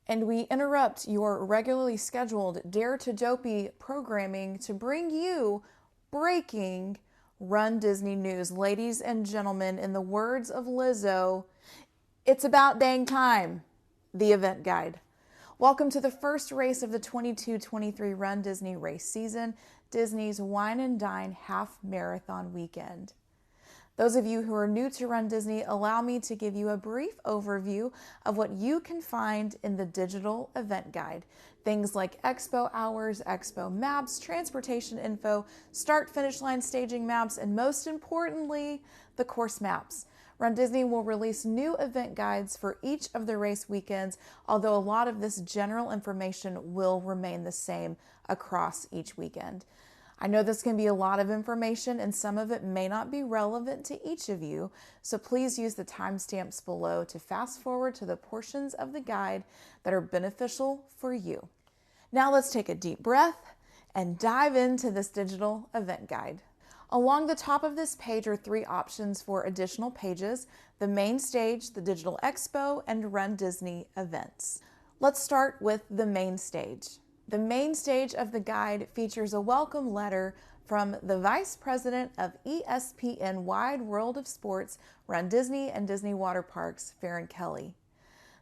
and we interrupt your regularly scheduled Dare to Dopey programming to bring you breaking Run Disney news. Ladies and gentlemen, in the words of Lizzo, it's about dang time, the event guide. Welcome to the first race of the 22-23 Run Disney race season, Disney's Wine and Dine Half Marathon Weekend. Those of you who are new to Run Disney, allow me to give you a brief overview of what you can find in the digital event guide. Things like Expo hours, Expo maps, transportation info, start-finish line staging maps, and most importantly, the course maps. Run Disney will release new event guides for each of the race weekends, although a lot of this general information will remain the same across each weekend. I know this can be a lot of information and some of it may not be relevant to each of you, so please use the timestamps below to fast forward to the portions of the guide that are beneficial for you. Now let's take a deep breath and dive into this digital event guide. Along the top of this page are 3 options for additional pages: the main stage, the digital expo, and Run Disney Events. Let's start with the main stage. The main stage of the guide features a welcome letter from the Vice President of ESPN Wide World of Sports, Run Disney and Disney Water Parks, Farron Kelly.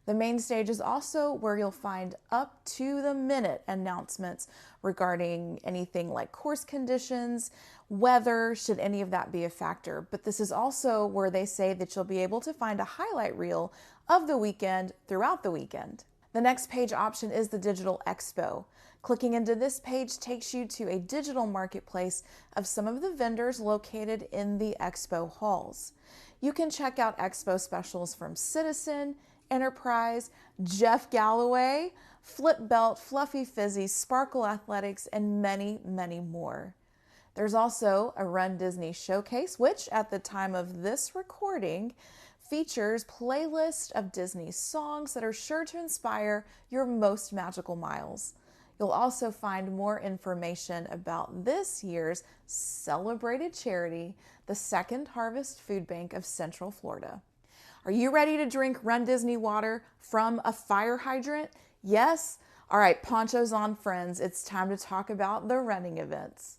The main stage is also where you'll find up-to-the-minute announcements regarding anything like course conditions, weather, should any of that be a factor. But this is also where they say that you'll be able to find a highlight reel of the weekend throughout the weekend. The next page option is the Digital Expo. Clicking into this page takes you to a digital marketplace of some of the vendors located in the Expo halls. You can check out Expo specials from Citizen, Enterprise, Jeff Galloway, Flip Belt, Fluffy Fizzy, Sparkle Athletics, and many, many more. There's also a Run Disney showcase, which at the time of this recording features playlists of Disney songs that are sure to inspire your most magical miles. You'll also find more information about this year's celebrated charity, the Second Harvest Food Bank of Central Florida. Are you ready to drink Run Disney water from a fire hydrant? Yes? All right, ponchos on, friends. It's time to talk about the running events.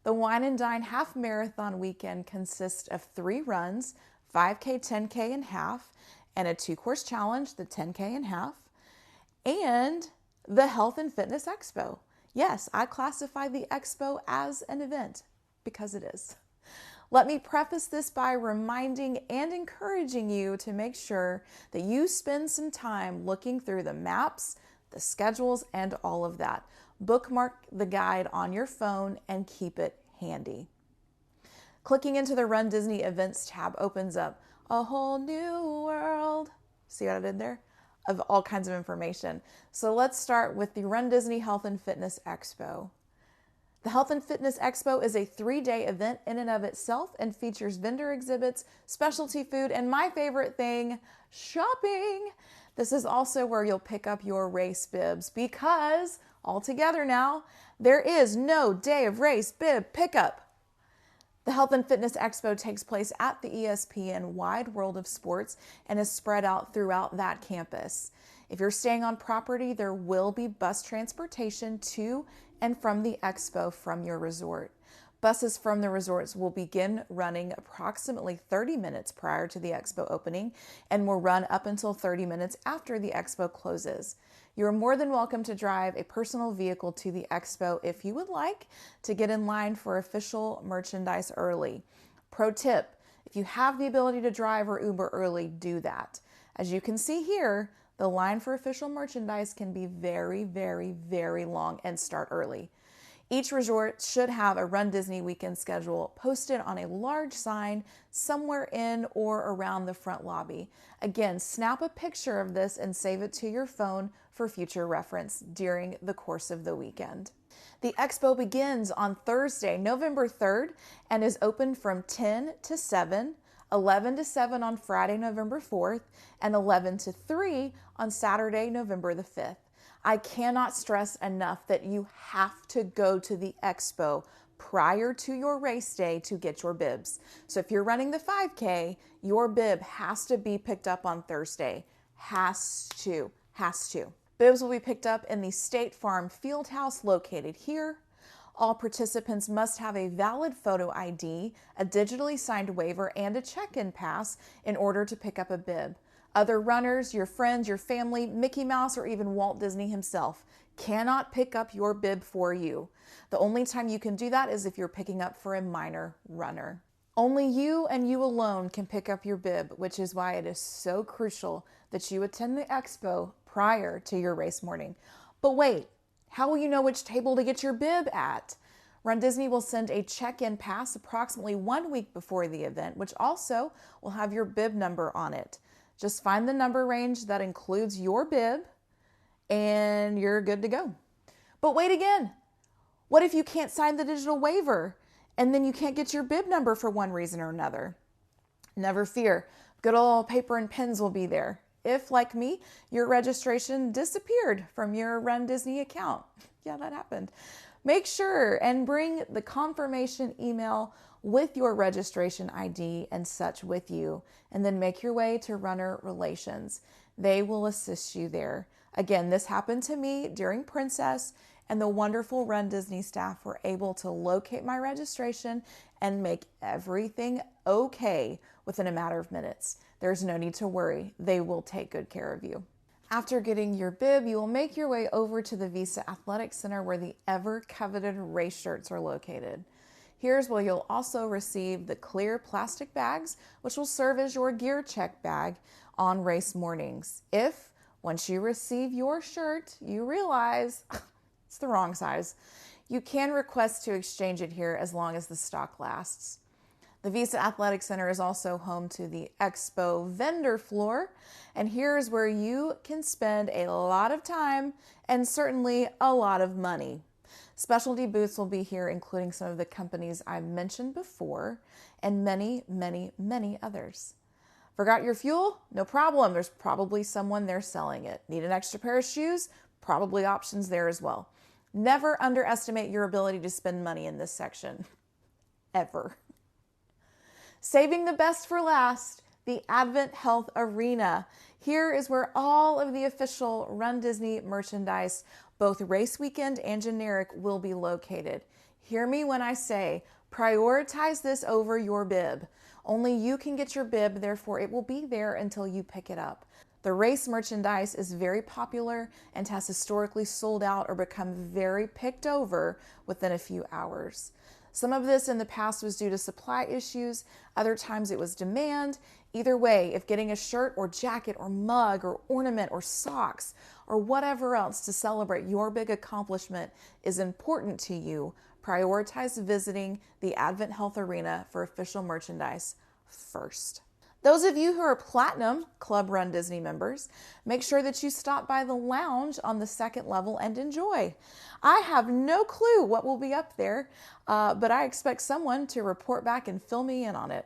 The Wine and Dine Half Marathon Weekend consists of 3 runs, 5K, 10K, and half, and a 2-course challenge, the 10K and half, and the Health and Fitness Expo. Yes, I classify the Expo as an event because it is. Let me preface this by reminding and encouraging you to make sure that you spend some time looking through the maps, the schedules, and all of that. Bookmark the guide on your phone and keep it handy. Clicking into the Run Disney Events tab opens up a whole new world. See what I did there? Of all kinds of information. So let's start with the Run Disney Health and Fitness Expo. The Health and Fitness Expo is a 3-day event in and of itself and features vendor exhibits, specialty food, and my favorite thing, shopping. This is also where you'll pick up your race bibs because, all together now, there is no day of race bib pickup. The Health and Fitness Expo takes place at the ESPN Wide World of Sports and is spread out throughout that campus. If you're staying on property, there will be bus transportation to and from the Expo from your resort. Buses from the resorts will begin running approximately 30 minutes prior to the Expo opening and will run up until 30 minutes after the Expo closes. You are more than welcome to drive a personal vehicle to the Expo if you would like to get in line for official merchandise early. Pro tip, if you have the ability to drive or Uber early, do that. As you can see here, the line for official merchandise can be very, very, very long and start early. Each resort should have a Run Disney weekend schedule posted on a large sign somewhere in or around the front lobby. Again, snap a picture of this and save it to your phone for future reference during the course of the weekend. The Expo begins on Thursday, November 3rd, and is open from 10 to 7, 11 to 7 on Friday, November 4th, and 11 to 3 on Saturday, November the 5th. I cannot stress enough that you have to go to the Expo prior to your race day to get your bibs. So if you're running the 5K, your bib has to be picked up on Thursday. Has to. Has to. Bibs will be picked up in the State Farm Field House located here. All participants must have a valid photo ID, a digitally signed waiver, and a check-in pass in order to pick up a bib. Other runners, your friends, your family, Mickey Mouse, or even Walt Disney himself cannot pick up your bib for you. The only time you can do that is if you're picking up for a minor runner. Only you and you alone can pick up your bib, which is why it is so crucial that you attend the expo prior to your race morning. But wait, how will you know which table to get your bib at? Run Disney will send a check-in pass approximately 1 week before the event, which also will have your bib number on it. Just find the number range that includes your bib and you're good to go. But wait again, what if you can't sign the digital waiver and then you can't get your bib number for one reason or another? Never fear, good old paper and pens will be there. If, like me, your registration disappeared from your Run Disney account. Yeah, that happened. Make sure and bring the confirmation email with your registration ID and such with you, and then make your way to Runner Relations. They will assist you there. Again, this happened to me during Princess, and the wonderful Run Disney staff were able to locate my registration and make everything okay within a matter of minutes. There's no need to worry. They will take good care of you. After getting your bib, you will make your way over to the Visa Athletic Center where the ever-coveted race shirts are located. Here's where you'll also receive the clear plastic bags, which will serve as your gear check bag on race mornings. If, once you receive your shirt, you realize it's the wrong size, you can request to exchange it here as long as the stock lasts. The Visa Athletic Center is also home to the Expo vendor floor, and here's where you can spend a lot of time and certainly a lot of money. Specialty booths will be here, including some of the companies I've mentioned before and many, many, many others. Forgot your fuel? No problem. There's probably someone there selling it. Need an extra pair of shoes? Probably options there as well. Never underestimate your ability to spend money in this section. Ever. Saving the best for last, the Advent Health Arena. Here is where all of the official Run Disney merchandise, both race weekend and generic, will be located. Hear me when I say, prioritize this over your bib. Only you can get your bib, therefore it will be there until you pick it up. The race merchandise is very popular and has historically sold out or become very picked over within a few hours. Some of this in the past was due to supply issues, other times it was demand. Either way, if getting a shirt or jacket or mug or ornament or socks or whatever else to celebrate your big accomplishment is important to you, prioritize visiting the Advent Health Arena for official merchandise first. Those of you who are Platinum Club Run Disney members, make sure that you stop by the lounge on the second level and enjoy. I have no clue what will be up there, but I expect someone to report back and fill me in on it.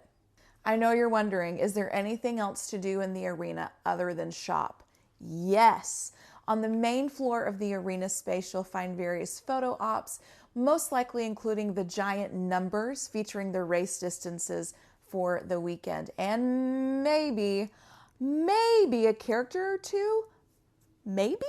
I know you're wondering, is there anything else to do in the arena other than shop? Yes. On the main floor of the arena space, you'll find various photo ops, most likely including the giant numbers featuring the race distances for the weekend, and maybe a character or two, maybe?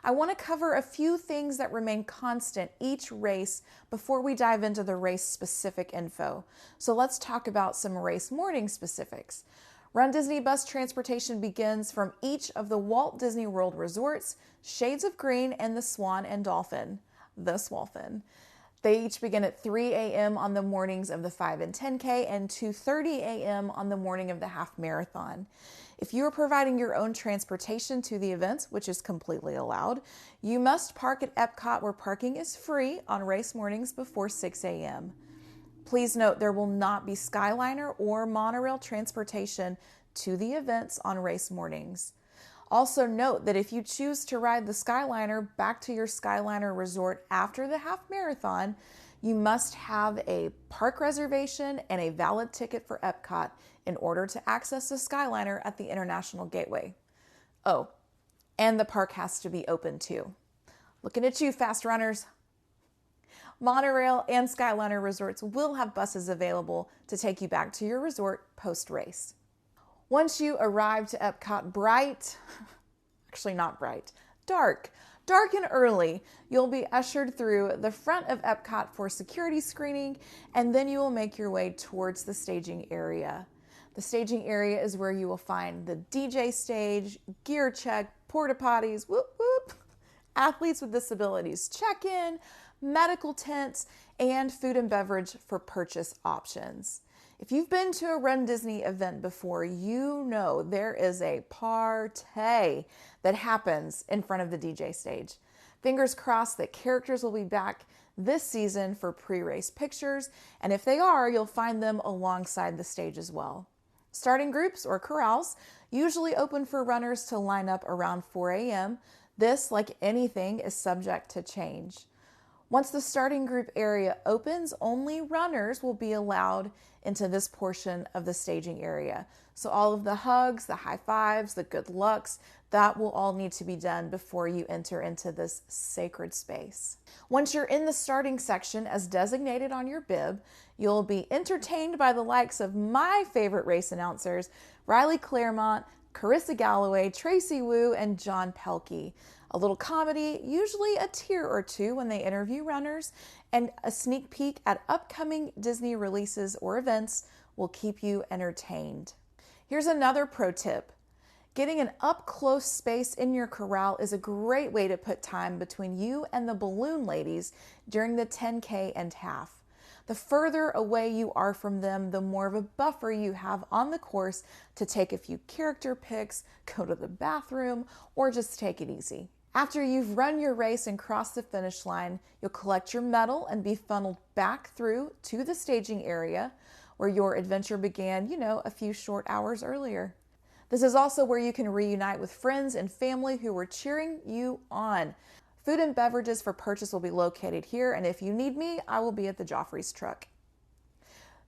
I want to cover a few things that remain constant each race before we dive into the race specific info. So let's talk about some race morning specifics. Run Disney bus transportation begins from each of the Walt Disney World resorts, Shades of Green and the Swan and Dolphin, the Swolphin. They each begin at 3 a.m. on the mornings of the 5 and 10K and 2:30 a.m. on the morning of the half marathon. If you are providing your own transportation to the events, which is completely allowed, you must park at Epcot where parking is free on race mornings before 6 a.m. Please note there will not be Skyliner or monorail transportation to the events on race mornings. Also note that if you choose to ride the Skyliner back to your Skyliner resort after the half marathon, you must have a park reservation and a valid ticket for Epcot in order to access the Skyliner at the International Gateway. Oh, and the park has to be open too. Looking at you, fast runners. Monorail and Skyliner resorts will have buses available to take you back to your resort post-race. Once you arrive to Epcot bright Actually, not bright, dark. Dark and early, you'll be ushered through the front of Epcot for security screening, and then you will make your way towards the staging area. The staging area is where you will find the DJ stage, gear check, porta potties, whoop whoop, athletes with disabilities check-in, medical tents, and food and beverage for purchase options. If you've been to a Run Disney event before, you know there is a party that happens in front of the DJ stage. Fingers crossed that characters will be back this season for pre-race pictures, and if they are, you'll find them alongside the stage as well. Starting groups or corrals usually open for runners to line up around 4 a.m. This, like anything, is subject to change. Once the starting group area opens, only runners will be allowed into this portion of the staging area. So all of the hugs, the high fives, the good lucks, that will all need to be done before you enter into this sacred space. Once you're in the starting section as designated on your bib, you'll be entertained by the likes of my favorite race announcers, Riley Claremont, Carissa Galloway, Tracy Wu, and John Pelkey. A little comedy, usually a tear or two when they interview runners, and a sneak peek at upcoming Disney releases or events will keep you entertained. Here's another pro tip. Getting an up-close space in your corral is a great way to put time between you and the balloon ladies during the 10K and half. The further away you are from them, the more of a buffer you have on the course to take a few character pics, go to the bathroom, or just take it easy. After you've run your race and crossed the finish line, you'll collect your medal and be funneled back through to the staging area where your adventure began, a few short hours earlier. This is also where you can reunite with friends and family who were cheering you on. Food and beverages for purchase will be located here, and if you need me, I will be at the Joffrey's truck.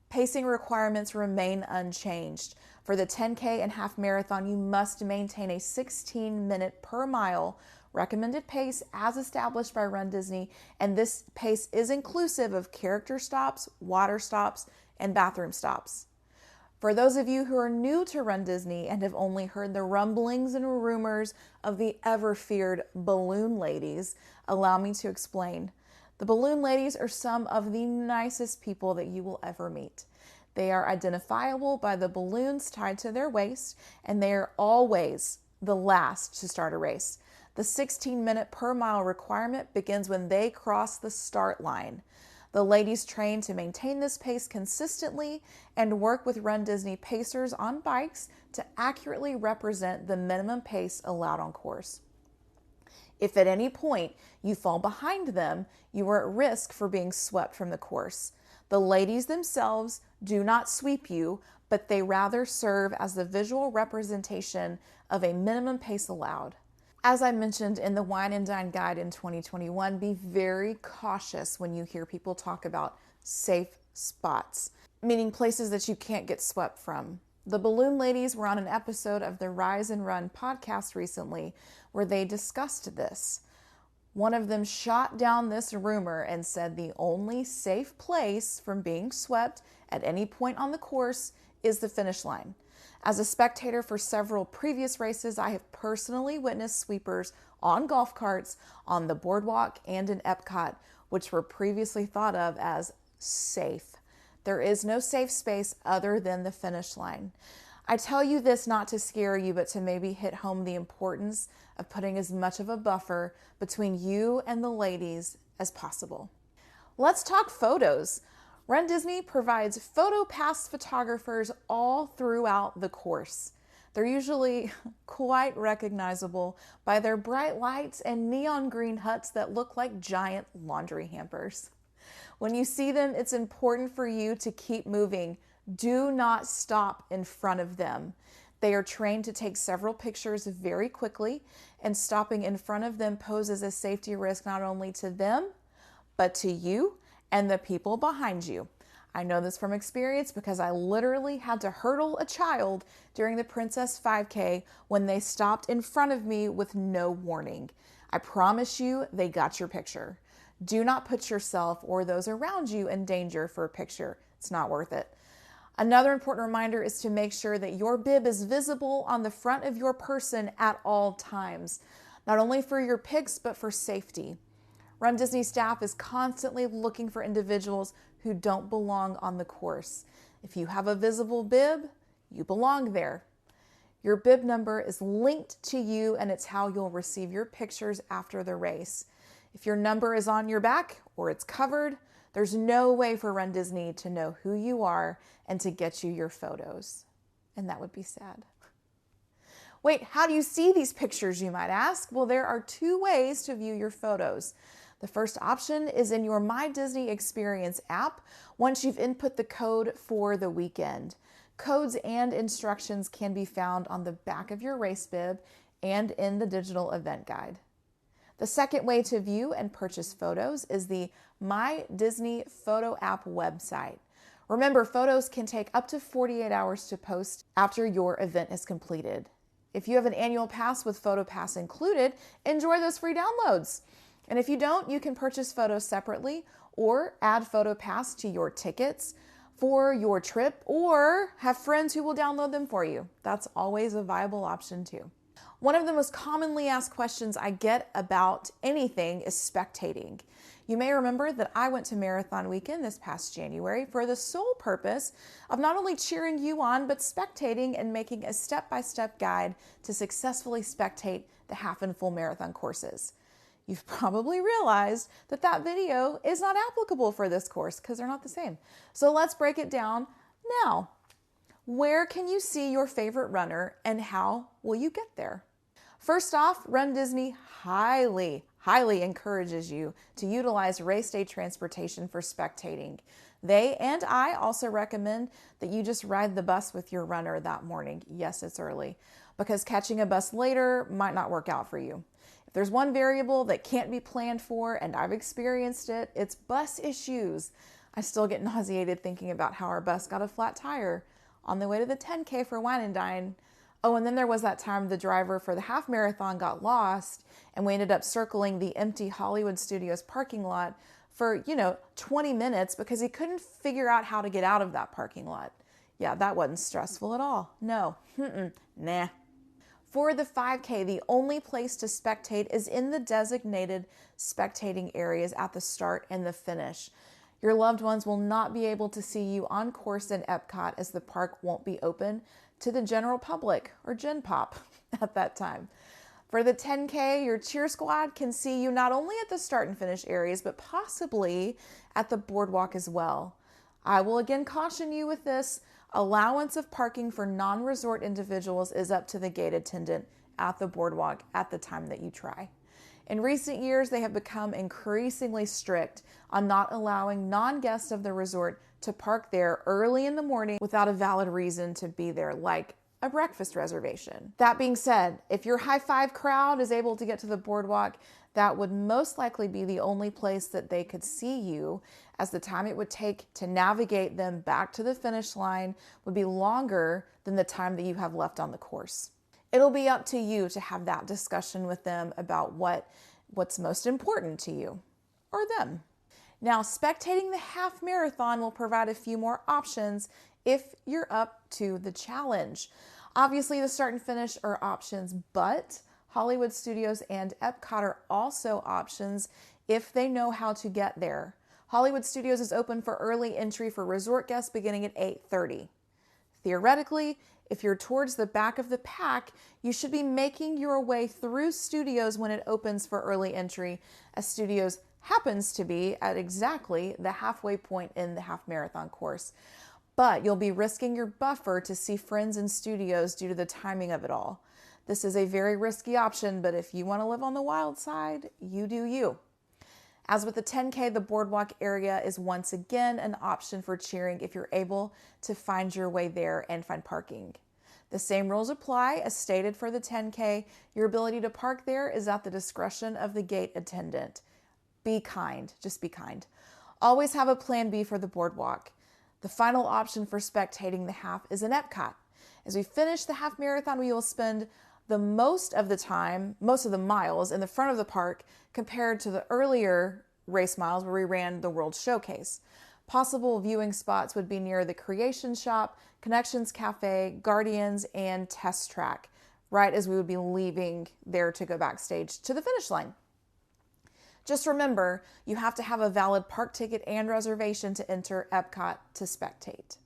Pacing requirements remain unchanged. For the 10K and half marathon, you must maintain a 16-minute per mile recommended pace as established by Run Disney, and this pace is inclusive of character stops, water stops, and bathroom stops. For those of you who are new to Run Disney and have only heard the rumblings and rumors of the ever-feared balloon ladies, allow me to explain. The balloon ladies are some of the nicest people that you will ever meet. They are identifiable by the balloons tied to their waist, and they are always the last to start a race. The 16-minute per mile requirement begins when they cross the start line. The ladies train to maintain this pace consistently and work with Run Disney pacers on bikes to accurately represent the minimum pace allowed on course. If at any point you fall behind them, you are at risk for being swept from the course. The ladies themselves do not sweep you, but they rather serve as the visual representation of a minimum pace allowed. As I mentioned in the Wine and Dine Guide in 2021, be very cautious when you hear people talk about safe spots, meaning places that you can't get swept from. The balloon ladies were on an episode of the Rise and Run podcast recently where they discussed this. One of them shot down this rumor and said the only safe place from being swept at any point on the course is the finish line. As a spectator for several previous races, I have personally witnessed sweepers on golf carts, on the boardwalk, and in Epcot, which were previously thought of as safe. There is no safe space other than the finish line. I tell you this not to scare you, but to maybe hit home the importance of putting as much of a buffer between you and the ladies as possible. Let's talk photos. Run Disney provides PhotoPass photographers all throughout the course. They're usually quite recognizable by their bright lights and neon green huts that look like giant laundry hampers. When you see them, it's important for you to keep moving. Do not stop in front of them. They are trained to take several pictures very quickly, and stopping in front of them poses a safety risk not only to them, but to you and the people behind you. I know this from experience because I literally had to hurdle a child during the Princess 5K when they stopped in front of me with no warning. I promise you they got your picture. Do not put yourself or those around you in danger for a picture. It's not worth it. Another important reminder is to make sure that your bib is visible on the front of your person at all times, not only for your pics, but for safety. Run Disney staff is constantly looking for individuals who don't belong on the course. If you have a visible bib, you belong there. Your bib number is linked to you, and it's how you'll receive your pictures after the race. If your number is on your back or it's covered, there's no way for Run Disney to know who you are and to get you your photos. And that would be sad. Wait, how do you see these pictures, you might ask? Well, there are two ways to view your photos. The first option is in your My Disney Experience app once you've input the code for the weekend. Codes and instructions can be found on the back of your race bib and in the digital event guide. The second way to view and purchase photos is the My Disney Photo app website. Remember, photos can take up to 48 hours to post after your event is completed. If you have an annual pass with Photo Pass included, enjoy those free downloads. And if you don't, you can purchase photos separately or add Photo Pass to your tickets for your trip, or have friends who will download them for you. That's always a viable option too. One of the most commonly asked questions I get about anything is spectating. You may remember that I went to Marathon Weekend this past January for the sole purpose of not only cheering you on, but spectating and making a step-by-step guide to successfully spectate the half and full marathon courses. You've probably realized that that video is not applicable for this course because they're not the same. So let's break it down now. Where can you see your favorite runner and how will you get there? First off, Run Disney highly encourages you to utilize race day transportation for spectating. They and I also recommend that you just ride the bus with your runner that morning. Yes, it's early, because catching a bus later might not work out for you. If there's one variable that can't be planned for, and I've experienced it, it's bus issues. I still get nauseated thinking about how our bus got a flat tire on the way to the 10K for Wine and Dine. Oh, and then there was that time the driver for the half marathon got lost and we ended up circling the empty Hollywood Studios parking lot for, 20 minutes because he couldn't figure out how to get out of that parking lot. Yeah, that wasn't stressful at all. No, nah. For the 5K, the only place to spectate is in the designated spectating areas at the start and the finish. Your loved ones will not be able to see you on course in Epcot as the park won't be open to the general public or Gen Pop at that time. For the 10K, your cheer squad can see you not only at the start and finish areas, but possibly at the boardwalk as well. I will again caution you with this. Allowance of parking for non-resort individuals is up to the gate attendant at the boardwalk at the time that you try. In recent years, they have become increasingly strict on not allowing non-guests of the resort to park there early in the morning without a valid reason to be there, like a breakfast reservation. That being said, if your high five crowd is able to get to the boardwalk, that would most likely be the only place that they could see you, as the time it would take to navigate them back to the finish line would be longer than the time that you have left on the course. It'll be up to you to have that discussion with them about what's most important to you or them. Now, spectating the half marathon will provide a few more options if you're up to the challenge. Obviously, the start and finish are options, but Hollywood Studios and Epcot are also options if they know how to get there. Hollywood Studios is open for early entry for resort guests beginning at 8:30. Theoretically, if you're towards the back of the pack, you should be making your way through Studios when it opens for early entry, as Studios happens to be at exactly the halfway point in the half marathon course. But you'll be risking your buffer to see friends in Studios due to the timing of it all. This is a very risky option, but if you want to live on the wild side, you do you. As with the 10K, the boardwalk area is once again an option for cheering if you're able to find your way there and find parking. The same rules apply as stated for the 10K. Your ability to park there is at the discretion of the gate attendant. Be kind, just be kind. Always have a plan B for the boardwalk. The final option for spectating the half is in Epcot. As we finish the half marathon, we will spend most of the miles in the front of the park compared to the earlier race miles where we ran the World Showcase. Possible viewing spots would be near the Creation Shop, Connections Cafe, Guardians, and Test Track, right as we would be leaving there to go backstage to the finish line. Just remember, you have to have a valid park ticket and reservation to enter Epcot to spectate.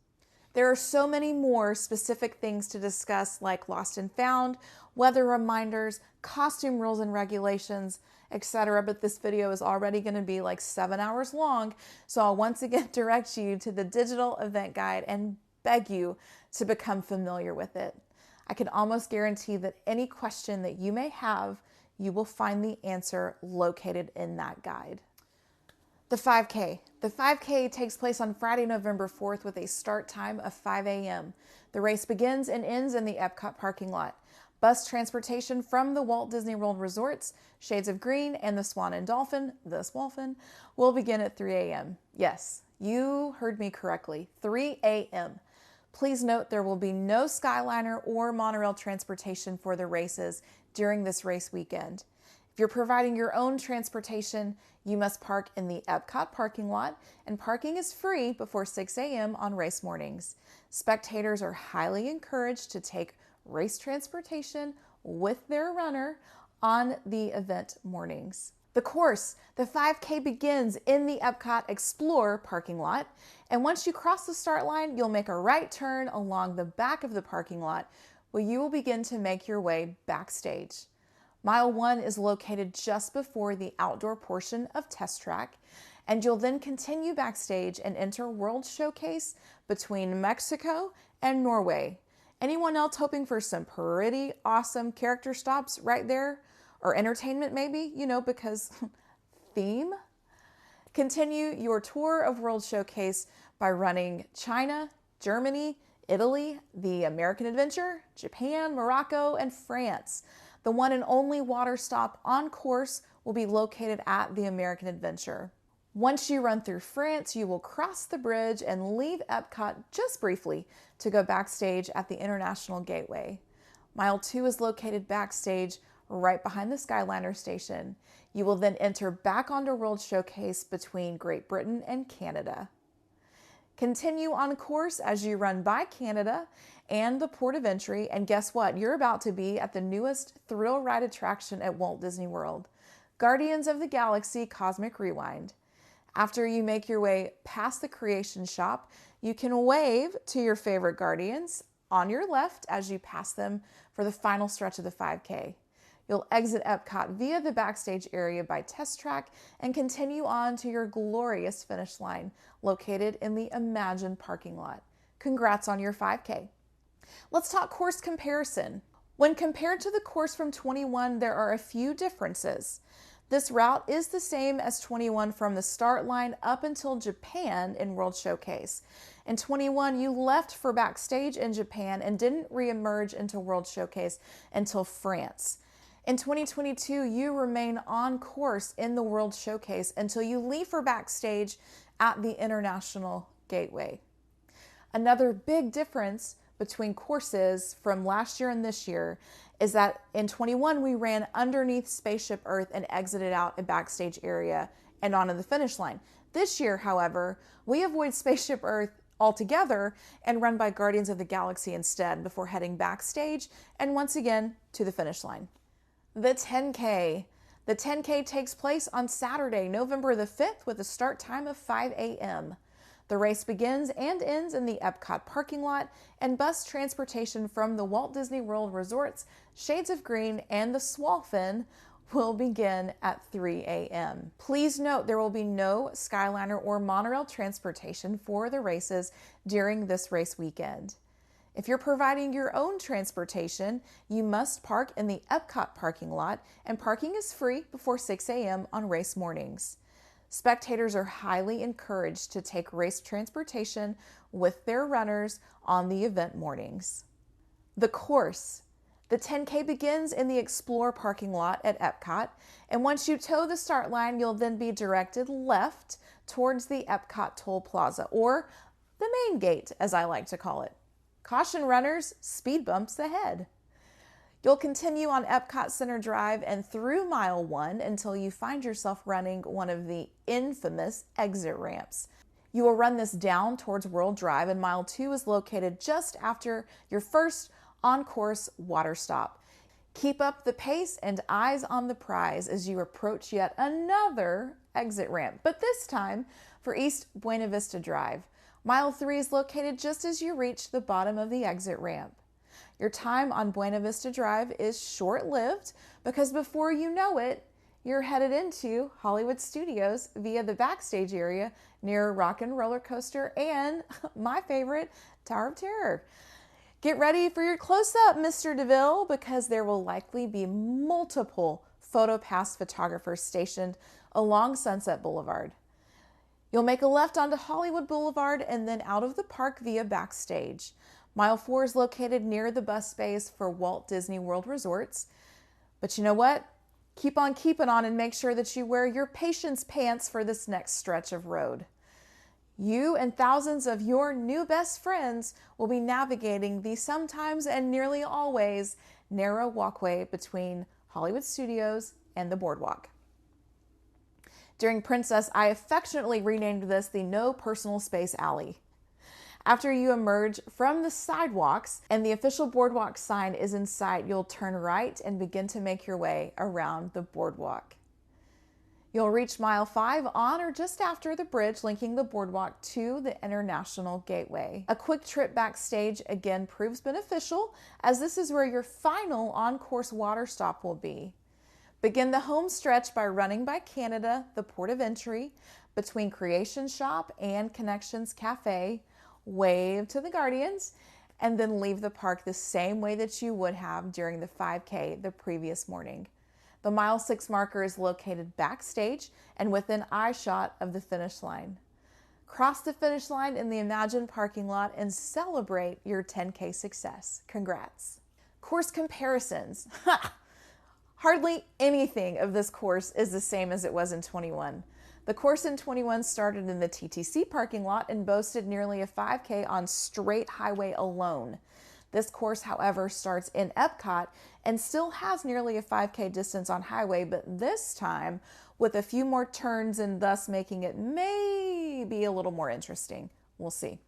There are so many more specific things to discuss, like Lost and Found, weather reminders, costume rules and regulations, etc. But this video is already going to be like 7 hours long, so I'll once again direct you to the digital event guide and beg you to become familiar with it. I can almost guarantee that any question that you may have, you will find the answer located in that guide. The 5K. The 5K takes place on Friday, November 4th with a start time of 5 a.m. The race begins and ends in the Epcot parking lot. Bus transportation from the Walt Disney World Resorts, Shades of Green, and the Swan and Dolphin, the Swolphin, will begin at 3 a.m. Yes, you heard me correctly, 3 a.m. Please note there will be no Skyliner or monorail transportation for the races during this race weekend. If you're providing your own transportation, you must park in the Epcot parking lot, and parking is free before 6 a.m. on race mornings. Spectators are highly encouraged to take race transportation with their runner on the event mornings. The course, the 5K begins in the Epcot Explore parking lot, and once you cross the start line, you'll make a right turn along the back of the parking lot where you will begin to make your way backstage. Mile 1 is located just before the outdoor portion of Test Track, and you'll then continue backstage and enter World Showcase between Mexico and Norway. Anyone else hoping for some pretty awesome character stops right there? Or entertainment maybe, because theme? Continue your tour of World Showcase by running China, Germany, Italy, the American Adventure, Japan, Morocco, and France. The one and only water stop on course will be located at the American Adventure. Once you run through France, you will cross the bridge and leave Epcot just briefly to go backstage at the International Gateway. Mile 2 is located backstage right behind the Skyliner station. You will then enter back onto World Showcase between Great Britain and Canada. Continue on course as you run by Canada and the port of entry, and guess what? You're about to be at the newest thrill ride attraction at Walt Disney World, Guardians of the Galaxy Cosmic Rewind. After you make your way past the Creation Shop, you can wave to your favorite Guardians on your left as you pass them for the final stretch of the 5K. You'll exit Epcot via the backstage area by Test Track and continue on to your glorious finish line located in the Imagine parking lot. Congrats on your 5K. Let's talk course comparison. When compared to the course from 21, there are a few differences. This route is the same as 21 from the start line up until Japan in World Showcase. In 21, you left for backstage in Japan and didn't re-emerge into World Showcase until France. In 2022, you remain on course in the World Showcase until you leave for backstage at the International Gateway. Another big difference between courses from last year and this year is that in 21, we ran underneath Spaceship Earth and exited out a backstage area and onto the finish line. This year, however, we avoid Spaceship Earth altogether and run by Guardians of the Galaxy instead before heading backstage and once again to the finish line. The 10K. The 10K takes place on Saturday, November the 5th with a start time of 5 a.m. The race begins and ends in the Epcot parking lot, and bus transportation from the Walt Disney World Resorts, Shades of Green, and the Swolphin will begin at 3 a.m. Please note there will be no Skyliner or monorail transportation for the races during this race weekend. If you're providing your own transportation, you must park in the Epcot parking lot, and parking is free before 6 a.m. on race mornings. Spectators are highly encouraged to take race transportation with their runners on the event mornings. The course. The 10K begins in the Explore parking lot at Epcot, and once you toe the start line, you'll then be directed left towards the Epcot Toll Plaza, or the main gate, as I like to call it. Caution runners, speed bumps ahead. You'll continue on Epcot Center Drive and through Mile 1 until you find yourself running one of the infamous exit ramps. You will run this down towards World Drive, and mile 2 is located just after your first on-course water stop. Keep up the pace and eyes on the prize as you approach yet another exit ramp, but this time for East Buena Vista Drive. Mile 3 is located just as you reach the bottom of the exit ramp. Your time on Buena Vista Drive is short-lived because before you know it, you're headed into Hollywood Studios via the backstage area near Rock and Roller Coaster and my favorite, Tower of Terror. Get ready for your close-up, Mr. DeVille, because there will likely be multiple PhotoPass photographers stationed along Sunset Boulevard. You'll make a left onto Hollywood Boulevard and then out of the park via backstage. Mile 4 is located near the bus bays for Walt Disney World Resorts. But you know what? Keep on keeping on and make sure that you wear your patience pants for this next stretch of road. You and thousands of your new best friends will be navigating the sometimes and nearly always narrow walkway between Hollywood Studios and the boardwalk. During Princess, I affectionately renamed this the No Personal Space Alley. After you emerge from the sidewalks and the official boardwalk sign is in sight, you'll turn right and begin to make your way around the boardwalk. You'll reach mile 5 on or just after the bridge linking the boardwalk to the International Gateway. A quick trip backstage again proves beneficial, as this is where your final on-course water stop will be. Begin the home stretch by running by Canada, the port of entry, between Creation Shop and Connections Cafe, wave to the Guardians, and then leave the park the same way that you would have during the 5K the previous morning. The mile 6 marker is located backstage and within eyeshot of the finish line. Cross the finish line in the Imagine parking lot and celebrate your 10K success. Congrats. Course comparisons. Hardly anything of this course is the same as it was in 21. The course in 21 started in the TTC parking lot and boasted nearly a 5K on straight highway alone. This course, however, starts in Epcot and still has nearly a 5K distance on highway, but this time with a few more turns and thus making it maybe a little more interesting. We'll see.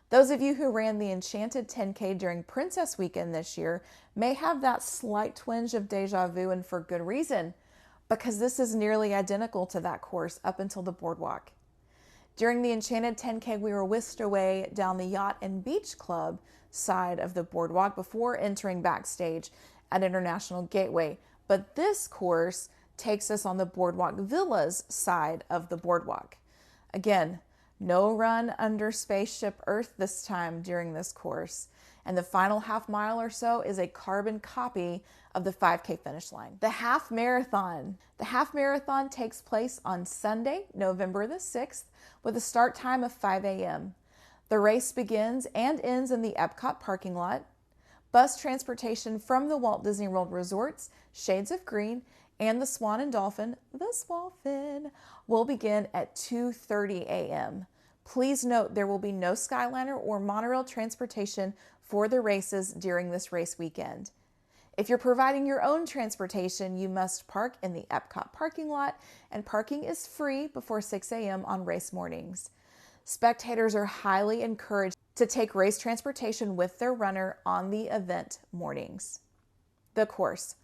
Those of you who ran the Enchanted 10K during Princess Weekend this year may have that slight twinge of deja vu, and for good reason, because this is nearly identical to that course up until the boardwalk. During the Enchanted 10K, we were whisked away down the Yacht and Beach Club side of the boardwalk before entering backstage at International Gateway. But this course takes us on the Boardwalk Villas side of the boardwalk. Again, no run under Spaceship Earth this time during this course. And the final half mile or so is a carbon copy of the 5K finish line. The half marathon. The half marathon takes place on Sunday, November the 6th, with a start time of 5 a.m. The race begins and ends in the Epcot parking lot. Bus transportation from the Walt Disney World Resorts, Shades of Green, and the Swan and Dolphin, the Swalfin, will begin at 2:30 a.m. Please note there will be no Skyliner or monorail transportation for the races during this race weekend. If you're providing your own transportation, you must park in the Epcot parking lot, and parking is free before 6 a.m. on race mornings. Spectators are highly encouraged to take race transportation with their runner on the event mornings. The course.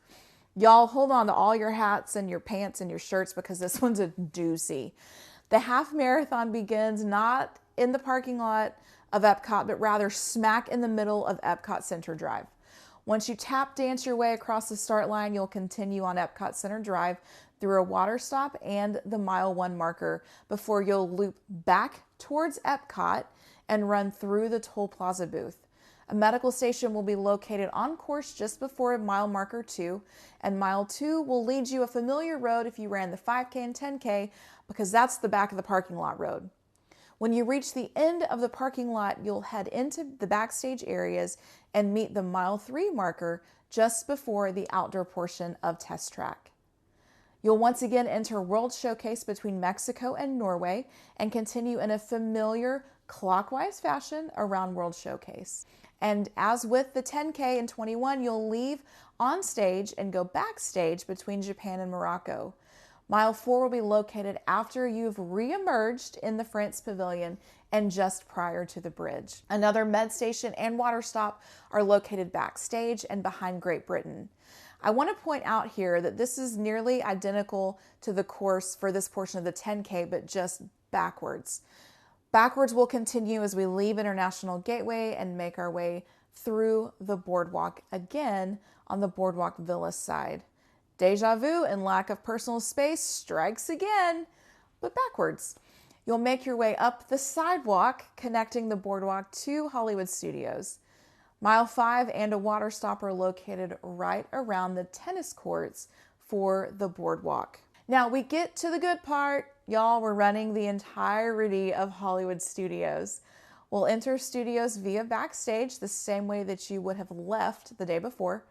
Y'all hold on to all your hats and your pants and your shirts because this one's a doozy. The half marathon begins not in the parking lot of Epcot, but rather smack in the middle of Epcot Center Drive. Once you tap dance your way across the start line, you'll continue on Epcot Center Drive through a water stop and the mile 1 marker before you'll loop back towards Epcot and run through the Toll Plaza booth. A medical station will be located on course just before mile marker 2, and mile 2 will lead you a familiar road if you ran the 5K and 10K, because that's the back of the parking lot road. When you reach the end of the parking lot, you'll head into the backstage areas and meet the mile 3 marker just before the outdoor portion of Test Track. You'll once again enter World Showcase between Mexico and Norway and continue in a familiar clockwise fashion around World Showcase. And as with the 10K and 21, you'll leave on stage and go backstage between Japan and Morocco. Mile 4 will be located after you've re-emerged in the France Pavilion and just prior to the bridge. Another med station and water stop are located backstage and behind Great Britain. I want to point out here that this is nearly identical to the course for this portion of the 10K, but just backwards. Backwards will continue as we leave International Gateway and make our way through the boardwalk again on the Boardwalk Villa side. Deja vu and lack of personal space strikes again, but backwards. You'll make your way up the sidewalk connecting the boardwalk to Hollywood Studios. Mile 5 and a water stop are located right around the tennis courts for the boardwalk. Now we get to the good part. Y'all, we're running the entirety of Hollywood Studios. We'll enter studios via backstage the same way that you would have left the day before.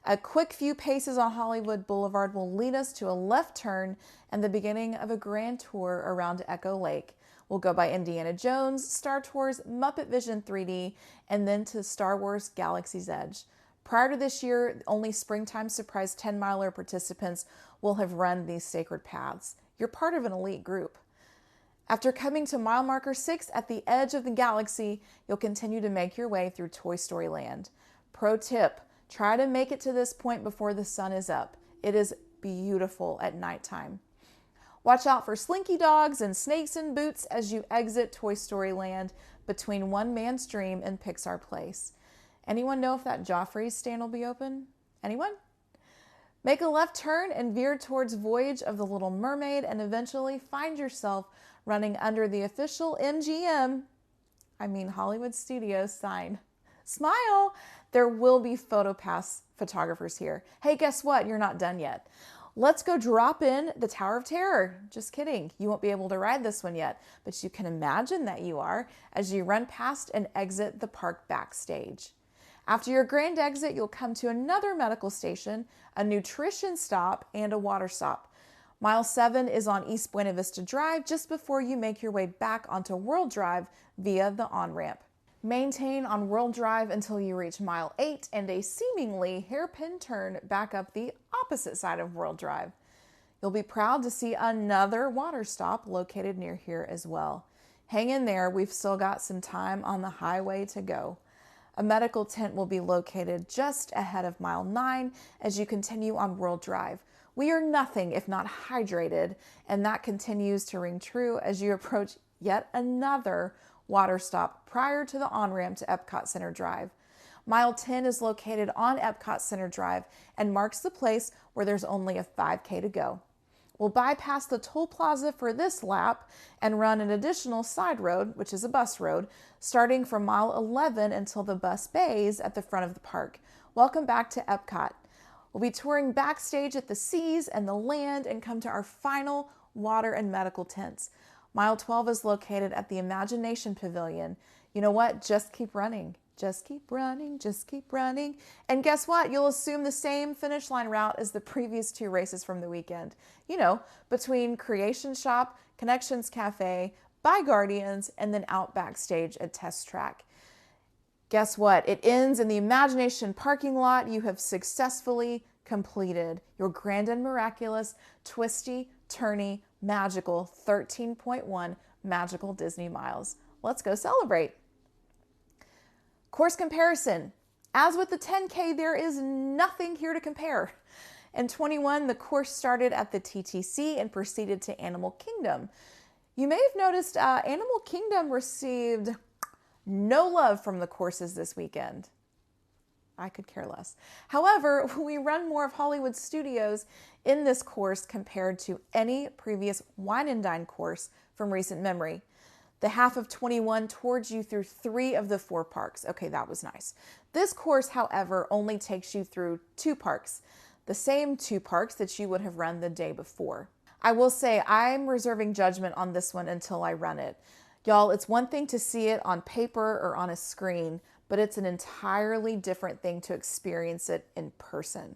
A quick few paces on Hollywood Boulevard will lead us to a left turn and the beginning of a grand tour around Echo Lake. We'll go by Indiana Jones, Star Tours, Muppet Vision 3D, and then to Star Wars Galaxy's Edge. Prior to this year, only Springtime Surprise 10-miler participants will have run these sacred paths. You're part of an elite group. After coming to mile marker 6 at the edge of the galaxy, you'll continue to make your way through Toy Story Land. Pro tip, try to make it to this point before the sun is up. It is beautiful at nighttime. Watch out for slinky dogs and snakes in boots as you exit Toy Story Land between One Man's Dream and Pixar Place. Anyone know if that Joffrey's stand will be open? Anyone? Make a left turn and veer towards Voyage of the Little Mermaid and eventually find yourself running under the official MGM, Hollywood Studios sign. Smile! There will be PhotoPass photographers here. Hey, guess what? You're not done yet. Let's go drop in the Tower of Terror. Just kidding. You won't be able to ride this one yet, but you can imagine that you are as you run past and exit the park backstage. After your grand exit, you'll come to another medical station, a nutrition stop, and a water stop. Mile 7 is on East Buena Vista Drive just before you make your way back onto World Drive via the on-ramp. Maintain on World Drive until you reach mile 8 and a seemingly hairpin turn back up the opposite side of World Drive. You'll be proud to see another water stop located near here as well. Hang in there, we've still got some time on the highway to go. A medical tent will be located just ahead of mile 9 as you continue on World Drive. We are nothing if not hydrated, and that continues to ring true as you approach yet another water stop prior to the on-ramp to Epcot Center Drive. Mile 10 is located on Epcot Center Drive and marks the place where there's only a 5K to go. We'll bypass the toll plaza for this lap and run an additional side road, which is a bus road, starting from mile 11 until the bus bays at the front of the park. Welcome back to Epcot. We'll be touring backstage at the Seas and the Land and come to our final water and medical tents. Mile 12 is located at the Imagination Pavilion. You know what? Just keep running. Just keep running. Just keep running. And guess what? You'll assume the same finish line route as the previous 2 races from the weekend. Between Creation Shop, Connections Cafe, by Guardians, and then out backstage at Test Track. Guess what? It ends in the Imagination parking lot. You have successfully completed your grand and miraculous, twisty, turny, magical 13.1 magical Disney miles. Let's go celebrate. Course comparison. As with the 10K, there is nothing here to compare. In 21, the course started at the TTC and proceeded to Animal Kingdom. You may have noticed Animal Kingdom received no love from the courses this weekend. I could care less. However, we run more of Hollywood Studios in this course compared to any previous Wine and Dine course from recent memory. The half of 21 toured you through 3 of the 4 parks. Okay, that was nice. This course, however, only takes you through 2 parks, the same 2 parks that you would have run the day before. I will say I'm reserving judgment on this one until I run it. Y'all, it's one thing to see it on paper or on a screen, but it's an entirely different thing to experience it in person.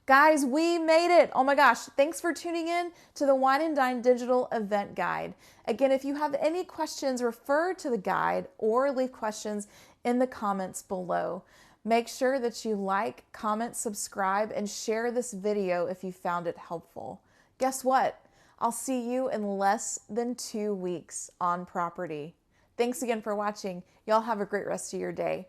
Guys, we made it. Oh my gosh. Thanks for tuning in to the Wine and Dine Digital Event Guide. Again, if you have any questions, refer to the guide or leave questions in the comments below. Make sure that you like, comment, subscribe, and share this video if you found it helpful. guess what? I'll see you in less than 2 weeks on property. Thanks again for watching. Y'all have a great rest of your day.